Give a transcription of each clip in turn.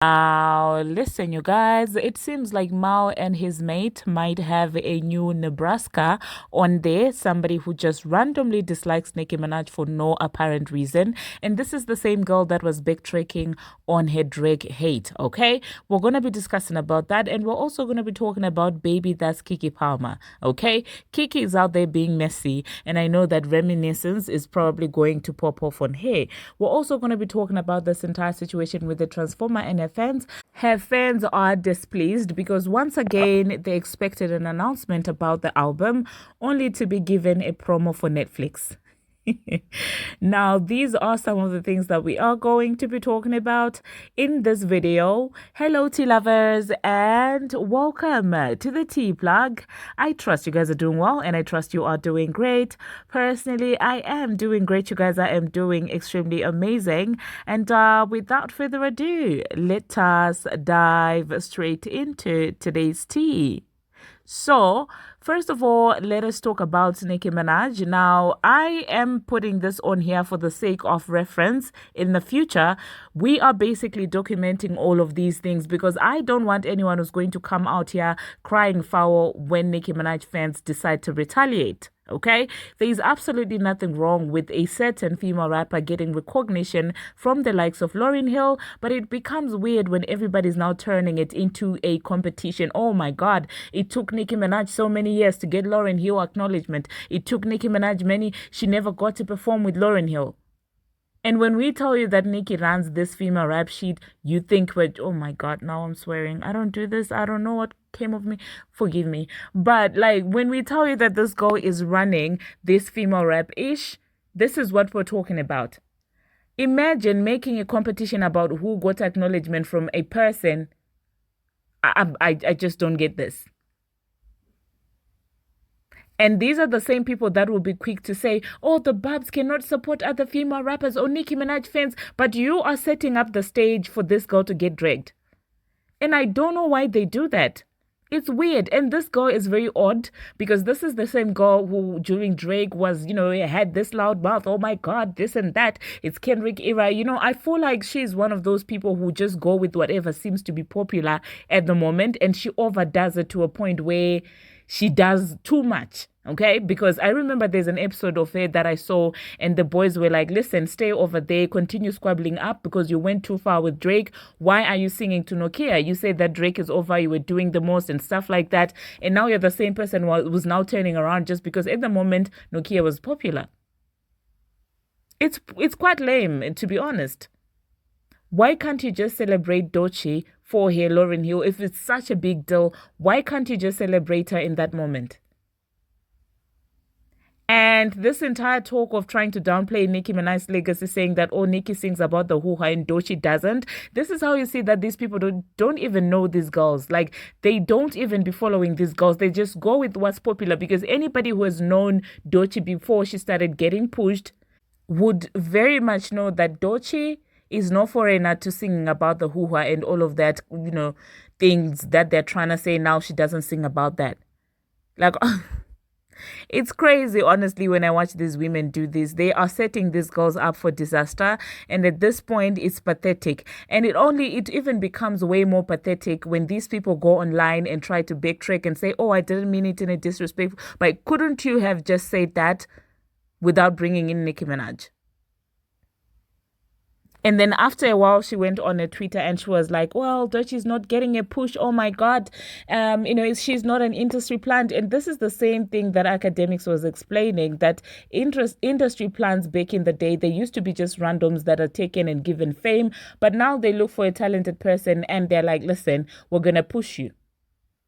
Now, listen, you guys, it seems like Mao and his mate might have a new Nebraska on there. Somebody who just randomly dislikes Nicki Minaj for no apparent reason. And this is the same girl that was backtracking on her Drake hate, okay? We're going to be discussing about that. And we're also going to be talking about baby that's Kiki Palmer, okay? Kiki is out there being messy. And I know that reminiscence is probably going to pop off on her. We're also going to be talking about this entire situation with the Transformer and her fans are displeased because once again they expected an announcement about the album only to be given a promo for Netflix. Now, these are some of the things that we are going to be talking about in this video. Hello, tea lovers, and welcome to the tea plug. I trust you guys are doing well, and I trust you are doing great. Personally, I am doing great. You guys, I am doing extremely amazing. And without further ado, let us dive straight into today's tea. So, first of all, let us talk about Nicki Minaj. Now, I am putting this on here for the sake of reference. In the future, we are basically documenting all of these things because I don't want anyone who's going to come out here crying foul when Nicki Minaj fans decide to retaliate. Okay, there is absolutely nothing wrong with a certain female rapper getting recognition from the likes of Lauryn Hill, but it becomes weird when everybody's now turning it into a competition. Oh my God, it took Nicki Minaj so many years to get Lauryn Hill acknowledgement. It took Nicki Minaj she never got to perform with Lauryn Hill. And when we tell you that Nicki runs this female rap sheet, you think oh my God, now I'm swearing. I don't do this. I don't know what came of me. Forgive me. But like when we tell you that this girl is running this female rap-ish, this is what we're talking about. Imagine making a competition about who got acknowledgement from a person. I just don't get this. And these are the same people that will be quick to say, oh, the Babs cannot support other female rappers or Nicki Minaj fans, but you are setting up the stage for this girl to get dragged. And I don't know why they do that. It's weird. And this girl is very odd because this is the same girl who during Drake was, had this loud mouth. Oh my God, this and that. It's Kendrick era. I feel like she's one of those people who just go with whatever seems to be popular at the moment. And she overdoes it to a point where she does too much. Okay, because I remember there's an episode of it that I saw, and the boys were like, listen, stay over there, continue squabbling up because you went too far with Drake. Why are you singing to Nokia? You said that Drake is over, you were doing the most and stuff like that. And now you're the same person who's now turning around just because at the moment Nokia was popular. It's quite lame, to be honest. Why can't you just celebrate Doechii for her Lauryn Hill? If it's such a big deal, why can't you just celebrate her in that moment? And this entire talk of trying to downplay Nicki Minaj's legacy, saying that, oh, Nicki sings about the hoo-ha and Doechii doesn't. This is how you see that these people don't even know these girls. Like, they don't even be following these girls. They just go with what's popular because anybody who has known Doechii before she started getting pushed would very much know that Doechii is no foreigner to singing about the hoo-ha and all of that, things that they're trying to say now. She doesn't sing about that. Like... It's crazy, honestly, when I watch these women do this. They are setting these girls up for disaster. And at this point, it's pathetic. And it even becomes way more pathetic when these people go online and try to backtrack and say, oh, I didn't mean it in a disrespectful. But couldn't you have just said that without bringing in Nicki Minaj? And then after a while, she went on a Twitter and she was like, well, Doechii's not getting a push. Oh, my God. She's not an industry plant. And this is the same thing that Academics was explaining, that industry plants back in the day, they used to be just randoms that are taken and given fame. But now they look for a talented person and they're like, listen, we're going to push you.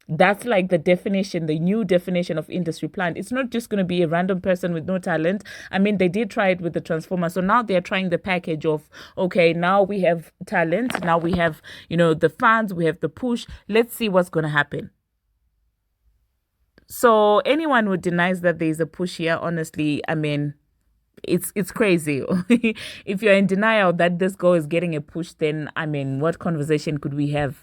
That's like the definition, the new definition of industry plant. It's not just going to be a random person with no talent. I mean, they did try it with the Transformer. So now they're trying the package of, okay, now we have talent. Now we have, the fans, we have the push. Let's see what's going to happen. So anyone who denies that there's a push here, honestly, I mean, it's crazy. If you're in denial that this girl is getting a push, then, I mean, what conversation could we have,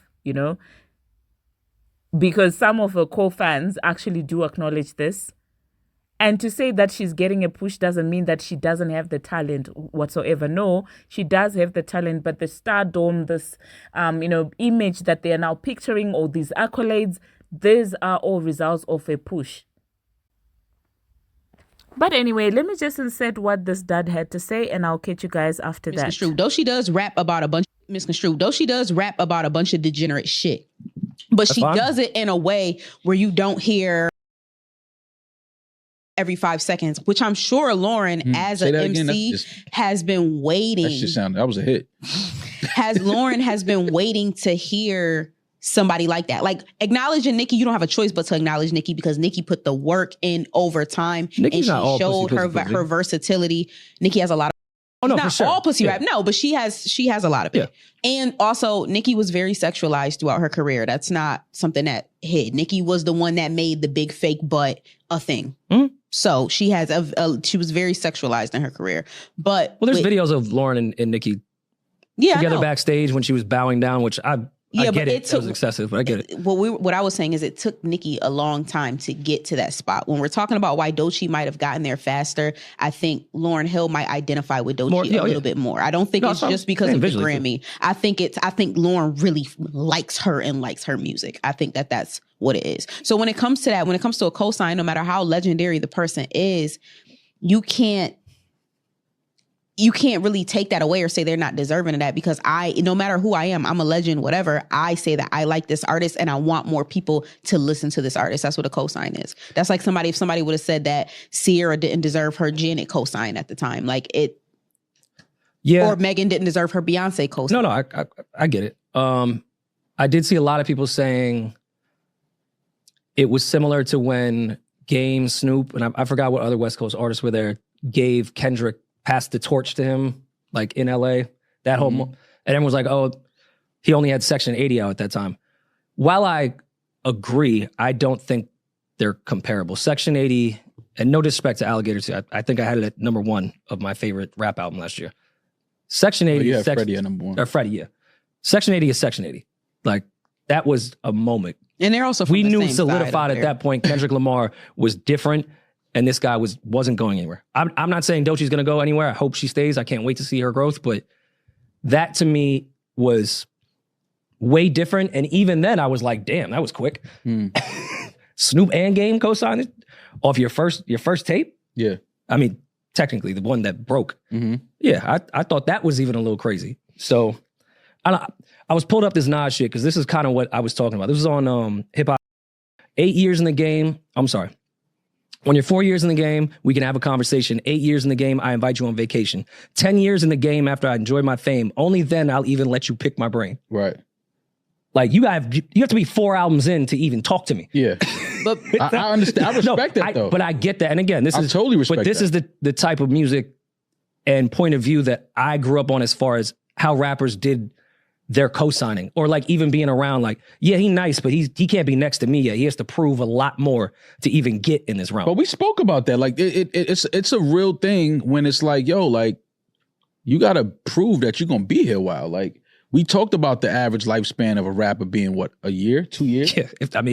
Because some of her core fans actually do acknowledge this. And to say that she's getting a push doesn't mean that she doesn't have the talent whatsoever. No, she does have the talent, but the stardom, this, image that they are now picturing, all these accolades, these are all results of a push. But anyway, let me just insert what this dad had to say, and I'll catch you guys after that. Doechii does rap about a bunch of misconstrued. Doechii does rap about a bunch of degenerate shit, but she does it in a way where you don't hear every 5 seconds, which I'm sure Lauren, as an MC, has been waiting. That was a hit. Lauren has been waiting to hear somebody like that. Like, acknowledging Nicki, you don't have a choice but to acknowledge Nicki, because Nicki put the work in over time, Nicki's and she showed her versatility. Nicki has a lot of not all pussy rap, no, but she has a lot of it. And also, Nicki was very sexualized throughout her career. That's not something that hid. Nicki was the one that made the big fake butt a thing. So she has she was very sexualized in her career. But there's videos of Lauren and Nicki together backstage when she was bowing down, which I get it. That was excessive, but I get it. What I was saying is, it took Nicki a long time to get to that spot. When we're talking about why Doechii might have gotten there faster, I think Lauryn Hill might identify with Doechii a little bit more. I don't think it's just because of the Grammy. I think Lauren really likes her and likes her music. I think that's what it is. So when it comes to that, when it comes to a cosign, no matter how legendary the person is, you can't really take that away or say they're not deserving of that, because no matter who I am, I'm a legend, whatever, I say that I like this artist and I want more people to listen to this artist. That's what a cosign is. That's like if somebody would have said that Sierra didn't deserve her Janet cosign at the time. Like it, or Megan didn't deserve her Beyonce cosign. No, I get it. I did see a lot of people saying it was similar to when Game, Snoop, and I forgot what other West Coast artists were there, gave Kendrick, passed the torch to him, like in LA, that whole, and everyone was like, oh, he only had Section 80 out at that time. While I agree, I don't think they're comparable. Section 80, and no disrespect to Alligator 2, I think I had it at #1 of my favorite rap album last year. Section 80 is Freddie at #1. Or Freddie, yeah. Section 80 is Section 80. Like, that was a moment. And they're also from we the knew same solidified side at that point Kendrick Lamar was different, and this guy wasn't going anywhere. I'm not saying Doechii's going to go anywhere. I hope she stays. I can't wait to see her growth. But that to me was way different. And even then I was like, damn, that was quick. Snoop and Game co-signed off your first tape? Yeah. I mean, technically the one that broke. Yeah, I thought that was even a little crazy. So I was pulled up this Nas shit because this is kind of what I was talking about. This was on Hip Hop. 8 years in the game. I'm sorry. When you're 4 years in the game, we can have a conversation. 8 years in the game, I invite you on vacation. 10 years in the game after I enjoy my fame, only then I'll even let you pick my brain. Right. Like, you have to be 4 albums in to even talk to me. Yeah. But I understand. I respect that, though. But I get that. And again, I totally respect but this that. is the type of music and point of view that I grew up on as far as how rappers did their co-signing, or like even being around, like, yeah, he nice, but he can't be next to me yet. He has to prove a lot more to even get in this realm. But we spoke about that. Like, it's a real thing when it's like, yo, like, you got to prove that you're going to be here a while. Like, we talked about the average lifespan of a rapper being, what, a year, 2 years? Yeah, if that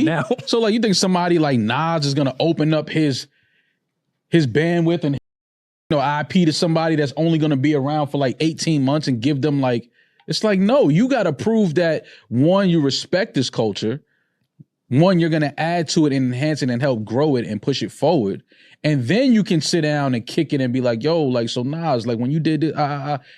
now. So, like, you think somebody like Nas is going to open up his bandwidth and, IP to somebody that's only going to be around for like 18 months and give them like, it's like, no, you got to prove that, one, you respect this culture. One, you're going to add to it and enhance it and help grow it and push it forward. And then you can sit down and kick it and be like, yo, like, so Nas, like when you did it,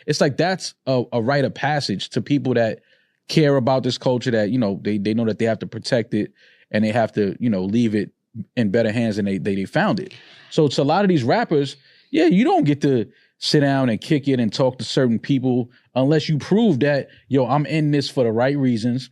it's like that's a rite of passage to people that care about this culture, that, they know that they have to protect it and they have to, leave it in better hands than they found it. So to a lot of these rappers, yeah, you don't get to sit down and kick it and talk to certain people unless you prove that, yo, I'm in this for the right reasons.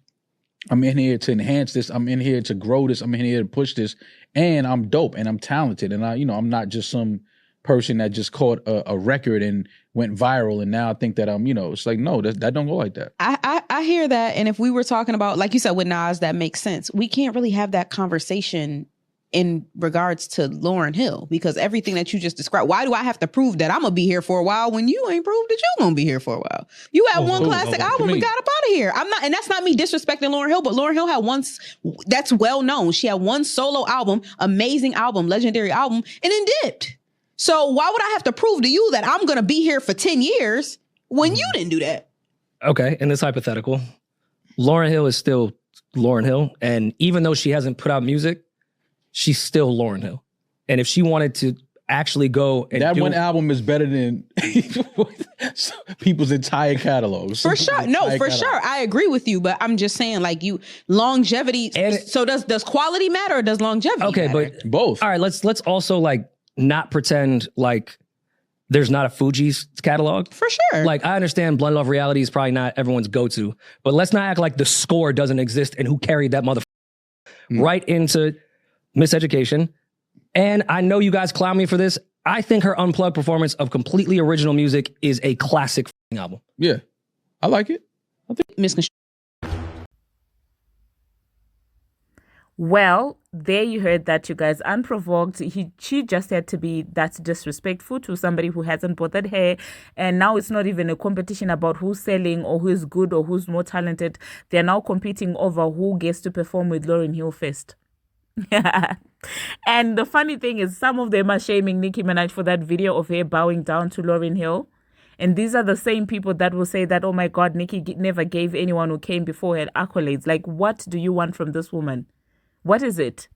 I'm in here to enhance this. I'm in here to grow this. I'm in here to push this. And I'm dope and I'm talented. And I'm not just some person that just caught a record and went viral. And now I think that it's like, no, that don't go like that. I hear that. And if we were talking about, like you said, with Nas, that makes sense. We can't really have that conversation in regards to Lauryn Hill, because everything that you just described, why do I have to prove that I'm gonna be here for a while when you ain't proved that you're gonna be here for a while? You had one classic album and got up out of here. I'm not, and that's not me disrespecting Lauryn Hill, but Lauryn Hill had one that's well known. She had one solo album, amazing album, legendary album, and then dipped. So why would I have to prove to you that I'm gonna be here for 10 years when you didn't do that? Okay, in this hypothetical, Lauryn Hill is still Lauryn Hill, and even though she hasn't put out music, she's still Lauryn Hill. And if she wanted to actually go and that one album is better than people's entire catalogs. For sure. No, for sure. I agree with you, but I'm just saying, like, longevity. So does quality matter or does longevity matter? But both. All right, let's also like not pretend like there's not a Fugees catalog. For sure. Like, I understand Blend Love Reality is probably not everyone's go-to, but let's not act like the score doesn't exist and who carried that right into Miseducation. And I know you guys clown me for this. I think her unplugged performance of completely original music is a classic album. Yeah, I like it. I think Miss. Well, there you heard that, you guys. Unprovoked, she just had to be that disrespectful to somebody who hasn't bothered her. And now it's not even a competition about who's selling or who's good or who's more talented. They're now competing over who gets to perform with Lauryn Hill first. And the funny thing is, some of them are shaming Nicki Minaj for that video of her bowing down to Lauryn Hill. And these are the same people that will say that, oh my God, Nicki never gave anyone who came before her accolades. Like, what do you want from this woman? What is it?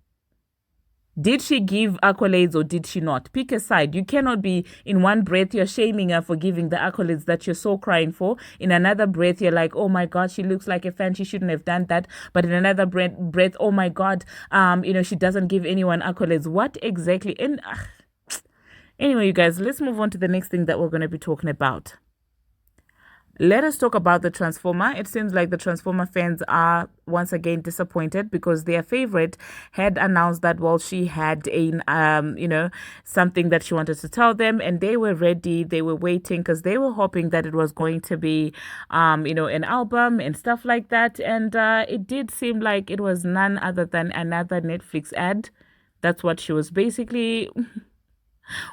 Did she give accolades or did she not? Pick a side. You cannot be in one breath you're shaming her for giving the accolades that you're so crying for. In another breath, you're like, oh my God, she looks like a fan. She shouldn't have done that. But in another breath, oh my God, she doesn't give anyone accolades. What exactly? And anyway, you guys, let's move on to the next thing that we're going to be talking about. Let us talk about the Transformer. It seems like the Transformer fans are once again disappointed because their favorite had announced that, well, she had something that she wanted to tell them, and they were ready. They were waiting because they were hoping that it was going to be, an album and stuff like that. And it did seem like it was none other than another Netflix ad. That's what she was basically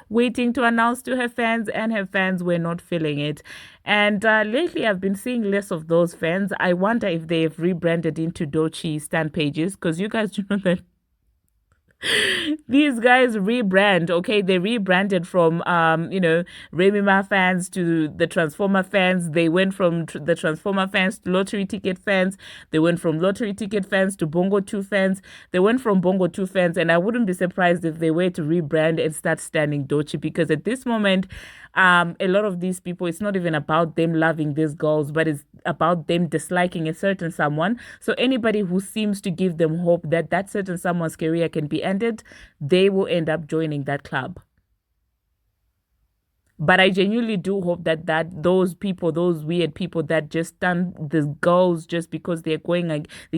waiting to announce to her fans, and her fans were not feeling it. And lately I've been seeing less of those fans. I wonder if they've rebranded into Doechii stan pages, because you guys do know that these guys rebrand. Okay, they rebranded from Remy Ma fans to the Transformer fans. They went from the Transformer fans to lottery ticket fans. They went from lottery ticket fans to Bongo 2 fans. They went from Bongo 2 fans, and I wouldn't be surprised if they were to rebrand and start standing Doechii, because at this moment a lot of these people, it's not even about them loving these girls, but it's about them disliking a certain someone. So anybody who seems to give them hope that that certain someone's career can be ended, they will end up joining that club. But I genuinely do hope that those people, those weird people that just stun the girls just because they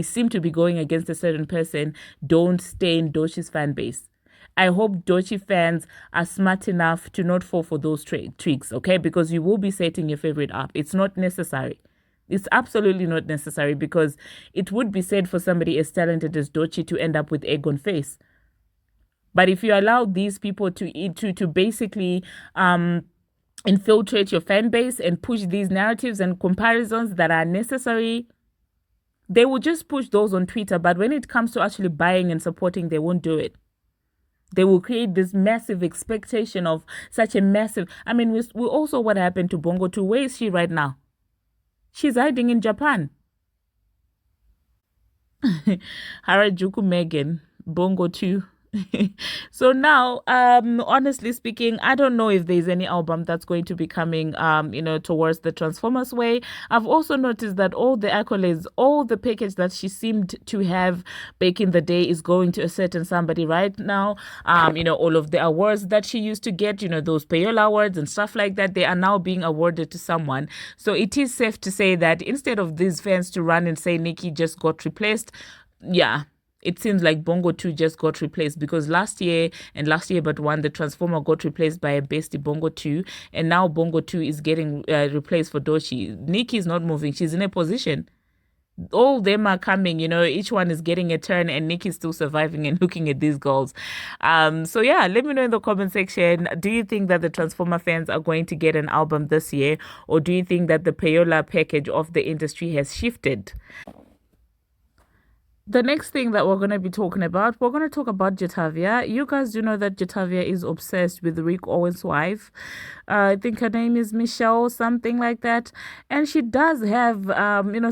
seem to be going against a certain person, don't stay in Doechii's fan base. I hope Doechii fans are smart enough to not fall for those tricks, okay? Because you will be setting your favorite up. It's not necessary. It's absolutely not necessary, because it would be sad for somebody as talented as Doechii to end up with egg on face. But if you allow these people to basically infiltrate your fan base and push these narratives and comparisons that are necessary, they will just push those on Twitter. But when it comes to actually buying and supporting, they won't do it. They will create this massive expectation of such a massive... I mean, we also what happened to Bongo 2. Where is she right now? She's hiding in Japan. Harajuku Megan, Bongo 2. So now, honestly speaking, I don't know if there's any album that's going to be coming, towards the Transformers way. I've also noticed that all the accolades, all the package that she seemed to have back in the day is going to a certain somebody right now. All of the awards that she used to get, those payola awards and stuff like that, they are now being awarded to someone. So it is safe to say that instead of these fans to run and say Nicki just got replaced, yeah, it seems like Bongo 2 just got replaced, because last year but one, the Transformer got replaced by a bestie, Bongo 2, and now Bongo 2 is getting replaced for Doechii. Nicki is not moving. She's in a position. all them are coming, each one is getting a turn, and Nicki's still surviving and looking at these girls. So yeah, let me know in the comment section, do you think that the Transformer fans are going to get an album this year, or do you think that the payola package of the industry has shifted? The next thing that we're going to be talking about, we're going to talk about Jatavia. You guys do know that Jatavia is obsessed with Rick Owen's wife. I think her name is Michelle, something like that. And she does have,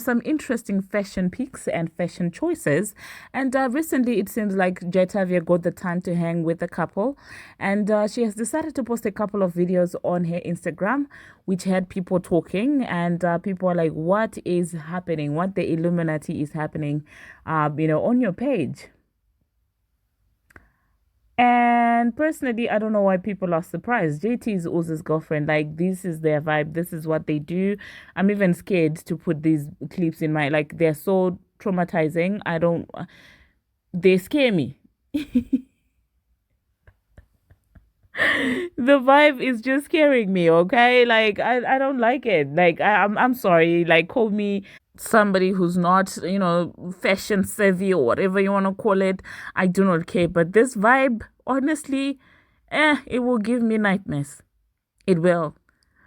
some interesting fashion picks and fashion choices. And recently, it seems like Jatavia got the time to hang with the couple. And she has decided to post a couple of videos on her Instagram, which had people talking. And people are like, what is happening? What the Illuminati is happening, on your page? And personally, I don't know why people are surprised. JT is Uz's girlfriend. Like, this is their vibe. This is what they do. I'm even scared to put these clips in my, like, they're so traumatizing. They scare me. The vibe is just scaring me, okay? Like, I don't like it. Like, I'm sorry. Like, call me somebody who's not, fashion savvy or whatever you want to call it. I do not care. But this vibe, honestly, it will give me nightmares. It will.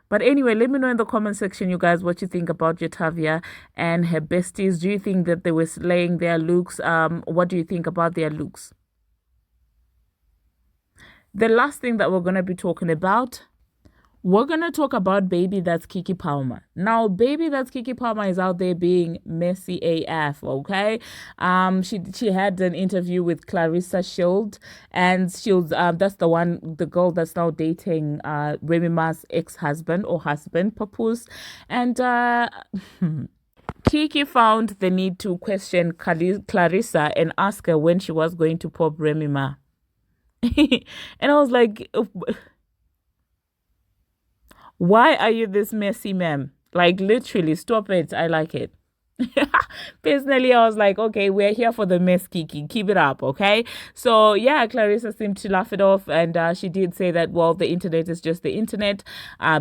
But anyway, let me know in the comment section, you guys, what you think about Jatavia and her besties. Do you think that they were slaying their looks? What do you think about their looks? The last thing that we're going to be talking about, we're going to talk about Baby That's Kiki Palmer. Now, Baby That's Kiki Palmer is out there being messy AF, okay? She had an interview with Clarissa Shield, and Shield, that's the girl that's now dating Remy Ma's ex-husband or husband, Papoose. And Kiki found the need to question Clarissa and ask her when she was going to pop Remy Ma. And I was like, why are you this messy, ma'am? Like, literally, stop it. I like it. Personally, I was like, okay, we're here for the mess, Kiki. Keep it up, okay? So, yeah, Clarissa seemed to laugh it off, and she did say that, well, the internet is just the internet,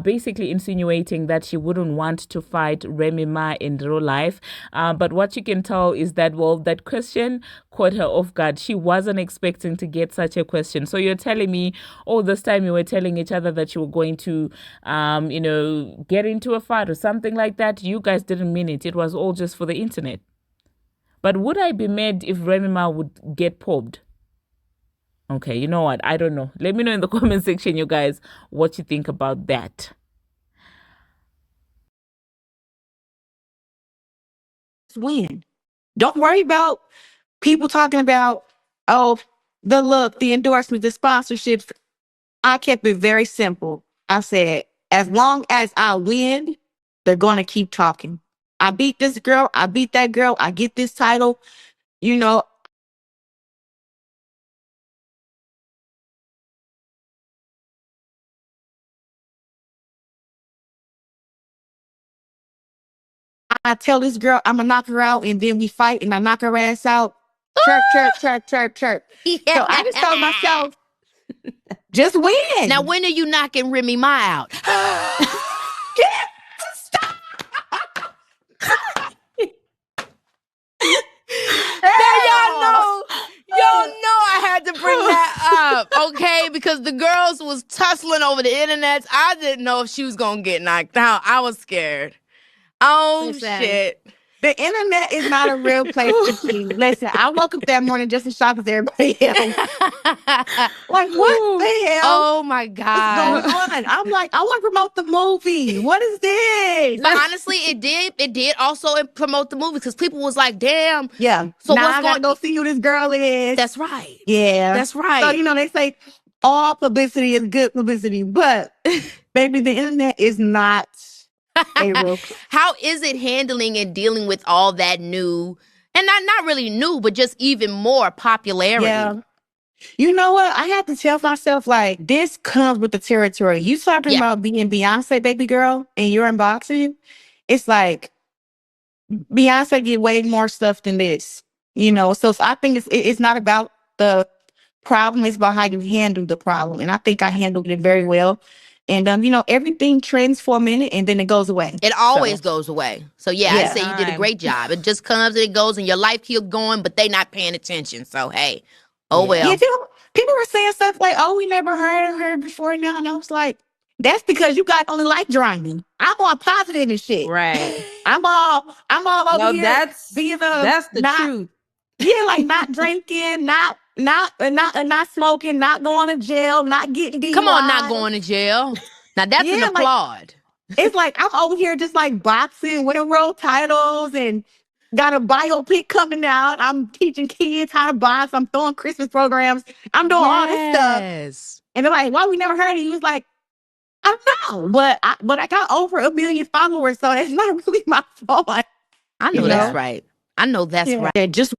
basically insinuating that she wouldn't want to fight Remy Ma in real life. But what you can tell is that, well, that question caught her off guard. She wasn't expecting to get such a question. So you're telling me, this time you were telling each other that you were going to, get into a fight or something like that. You guys didn't mean it. It was all just for the internet. But would I be mad if Remy Ma would get popped? Okay, you know what? I don't know. Let me know in the comment section, you guys, what you think about that. Win. Don't worry about people talking about, the look, the endorsements, the sponsorships. I kept it very simple. I said, as long as I win, they're going to keep talking. I beat this girl. I beat that girl. I get this title. I tell this girl I'm going to knock her out, and then we fight, and I knock her ass out. Chirp, chirp, chirp, chirp, chirp. So I just told myself, just win. Now, when are you knocking Remy Ma out? Stop. Y'all know I had to bring that up, okay? Because the girls was tussling over the internet. I didn't know if she was gonna get knocked out. I was scared. Oh, shit. The internet is not a real place to be. Listen, I woke up that morning just as shocked as everybody else. Like, what the hell? Oh, my God. What's going on? I'm like, I want to promote the movie. What is this? But honestly, it did also promote the movie, because people was like, damn. Yeah. So now what's I gotta go see who this girl is. That's right. Yeah. That's right. So, they say all publicity is good publicity, but baby, the internet is not a real place. How is it handling and dealing with all that new, and not really new, but just even more popularity? Yeah. You know what? I had to tell myself, like, this comes with the territory. You talking about being Beyonce, baby girl, and you're in boxing. It's like, Beyonce get way more stuff than this, So I think it's not about the problem. It's about how you handle the problem. And I think I handled it very well. And everything trends for a minute and then it goes away. It always goes away. So yeah, I say you did a great job. It just comes and it goes and your life keeps going, but they not paying attention. So hey, well. Yeah, people were saying stuff like, "Oh, we never heard of her before now," and I was like, "That's because you guys only like drama. I'm all positive and shit. Right. I'm all over here. That's the truth. Yeah, like not drinking, not smoking, not going to jail, not getting DUI. Come on, not going to jail. Now that's an applaud. It's like I'm over here just like boxing, winning world titles, and got a biopic coming out. I'm teaching kids how to box. I'm throwing Christmas programs. I'm doing all this stuff. And they're like, "Why we never heard of you?" He was like, "I don't know, but I got over 1 million followers, so that's not really my fault." I know that's right. I know that's right. Yeah, just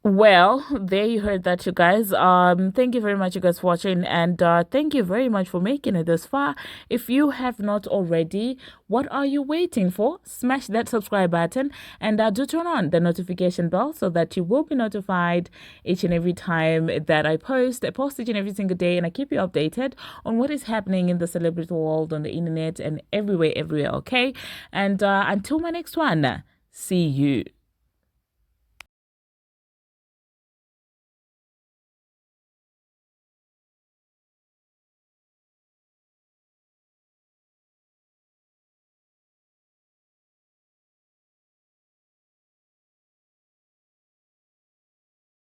Well, there you heard that, you guys. Thank you very much, you guys, for watching, and thank you very much for making it this far. If you have not already, what are you waiting for? Smash that subscribe button and do turn on the notification bell so that you will be notified each and every time that I post. I post each and every single day, and I keep you updated on what is happening in the celebrity world, on the internet, and everywhere, okay? And until my next one, see you.